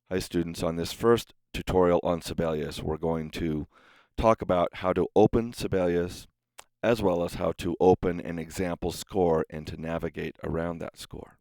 Hi students, on this first tutorial on Sibelius, we're going to talk about how to open Sibelius as well as how to open an example score and to navigate around that score.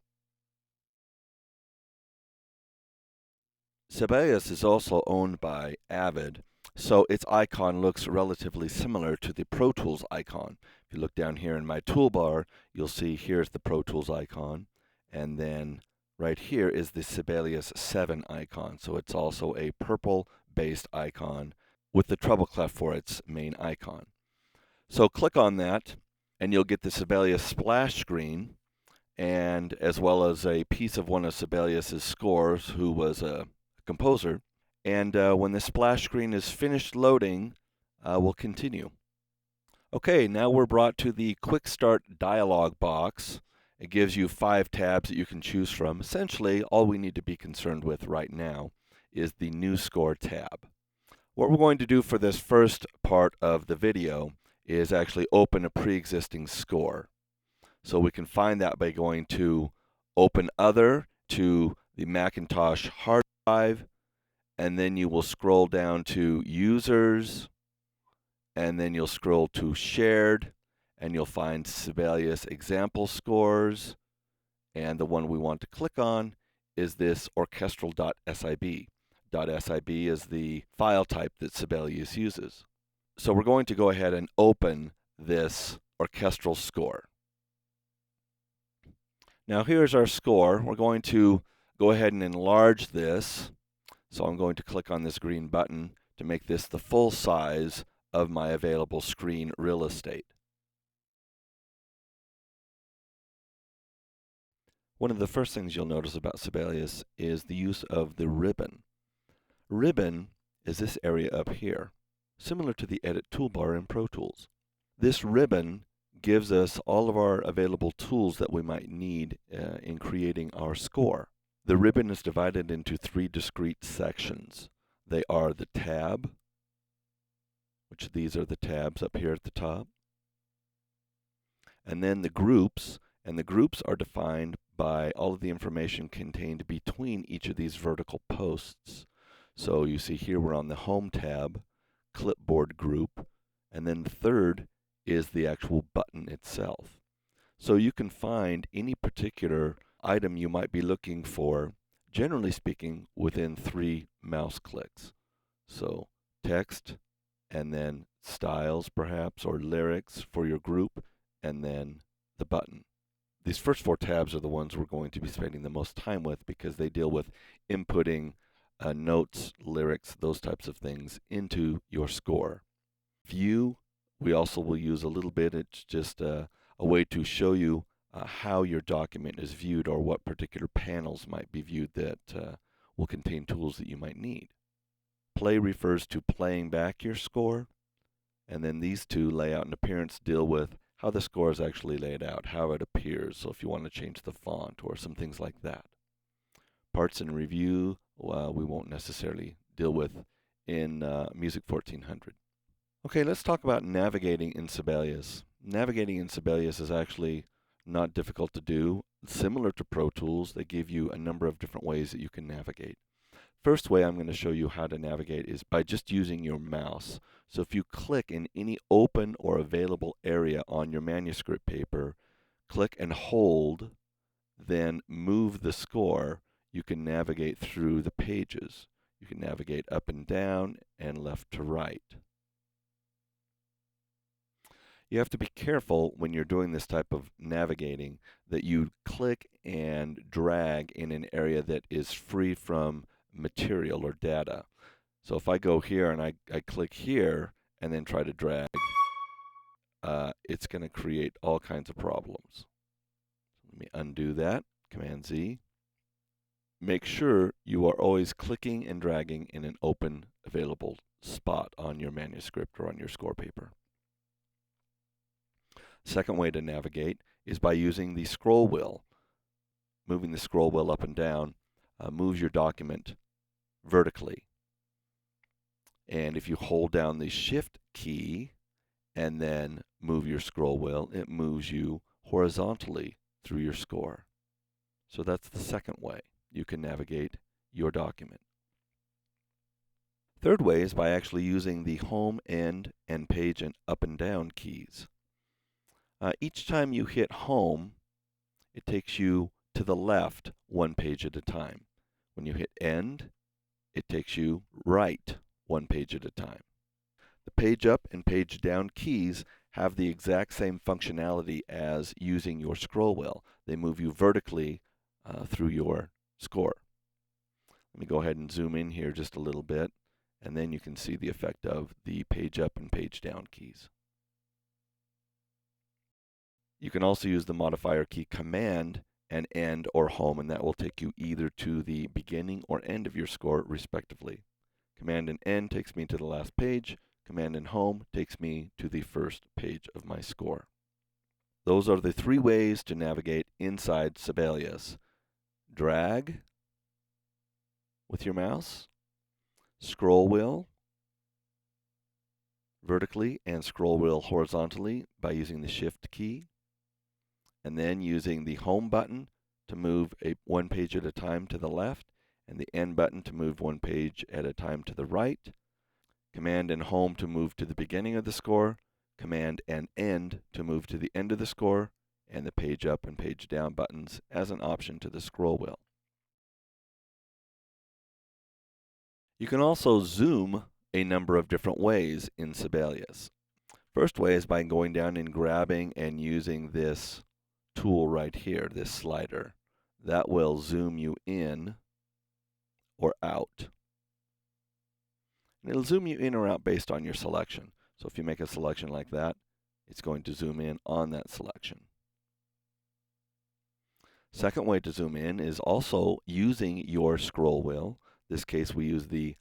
Sibelius is also owned by Avid, so its icon looks relatively similar to the Pro Tools icon. If you look down here in my toolbar, you'll see here's the Pro Tools icon, and then right here is the Sibelius 7 icon. So it's also a purple-based icon with the treble clef for its main icon. So click on that, and you'll get the Sibelius splash screen, and as well as a piece of one of Sibelius's scores, who was a composer. And when the splash screen is finished loading, we'll continue. Okay, now we're brought to the Quick Start dialog box. It gives you 5 tabs that you can choose from. Essentially, all we need to be concerned with right now is the New Score tab. What we're going to do for this first part of the video is actually open a pre-existing score. So we can find that by going to Open Other to the Macintosh hard drive, and then you will scroll down to Users, and then you'll scroll to Shared, and you'll find Sibelius example scores, and the one we want to click on is this orchestral.sib. .sib is the file type that Sibelius uses. So we're going to go ahead and open this orchestral score. Now here's our score. We're going to go ahead and enlarge this. So I'm going to click on this green button to make this the full size of my available screen real estate. One of the first things you'll notice about Sibelius is the use of the ribbon. Ribbon is this area up here, similar to the Edit toolbar in Pro Tools. This ribbon gives us all of our available tools that we might need in creating our score. The ribbon is divided into 3 discrete sections. They are the tab, which these are the tabs up here at the top, and then the groups, and the groups are defined by all of the information contained between each of these vertical posts. So you see here we're on the Home tab, Clipboard group, and then the third is the actual button itself. So you can find any particular item you might be looking for, generally speaking, within 3 mouse clicks. So text, and then styles perhaps, or lyrics for your group, and then the button. These first 4 tabs are the ones we're going to be spending the most time with because they deal with inputting notes, lyrics, those types of things into your score. View, we also will use a little bit. It's just a way to show you how your document is viewed or what particular panels might be viewed that will contain tools that you might need. Play refers to playing back your score, and then these 2, layout and appearance, deal with how the score is actually laid out, how it appears, so if you want to change the font or some things like that. Parts and review, we won't necessarily deal with in Music 1400. Okay, let's talk about navigating in Sibelius. Navigating in Sibelius is actually not difficult to do. Similar to Pro Tools, they give you a number of different ways that you can navigate. First way I'm going to show you how to navigate is by just using your mouse. So if you click in any open or available area on your manuscript paper, click and hold, then move the score, you can navigate through the pages. You can navigate up and down and left to right. You have to be careful when you're doing this type of navigating that you click and drag in an area that is free from material or data. So if I go here and I click here and then try to drag, it's going to create all kinds of problems. Let me undo that, Command Z. Make sure you are always clicking and dragging in an open, available spot on your manuscript or on your score paper. Second way to navigate is by using the scroll wheel. Moving the scroll wheel up and down moves your document vertically. And if you hold down the Shift key and then move your scroll wheel, it moves you horizontally through your score. So that's the second way you can navigate your document. Third way is by actually using the home, end, and page and up and down keys. Each time you hit home, it takes you to the left one page at a time. When you hit end, it takes you right one page at a time. The page up and page down keys have the exact same functionality as using your scroll wheel. They move you vertically through your score. Let me go ahead and zoom in here just a little bit, and then you can see the effect of the page up and page down keys. You can also use the modifier key command and end or home, and that will take you either to the beginning or end of your score, respectively. Command and end takes me to the last page. Command and home takes me to the first page of my score. Those are the three ways to navigate inside Sibelius. Drag with your mouse, scroll wheel vertically and scroll wheel horizontally by using the shift key, and then using the home button to move one page at a time to the left, and the end button to move one page at a time to the right. Command and home to move to the beginning of the score, command and end to move to the end of the score, and the page up and page down buttons as an option to the scroll wheel. You can also zoom a number of different ways in Sibelius. First way is by going down and grabbing and using this tool right here, this slider. That will zoom you in or out. And it'll zoom you in or out based on your selection. So if you make a selection like that, it's going to zoom in on that selection. Second way to zoom in is also using your scroll wheel. In this case, we use the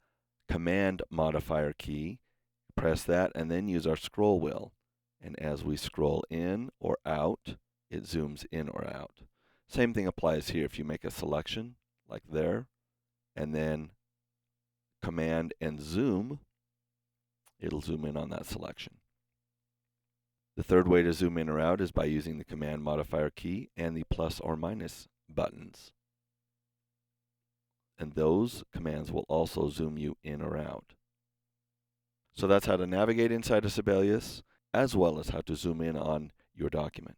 command modifier key. Press that and then use our scroll wheel. And as we scroll in or out, it zooms in or out. Same thing applies here. If you make a selection, like there, and then command and zoom, it'll zoom in on that selection. The third way to zoom in or out is by using the command modifier key and the plus or minus buttons. And those commands will also zoom you in or out. So that's how to navigate inside of Sibelius, as well as how to zoom in on your document.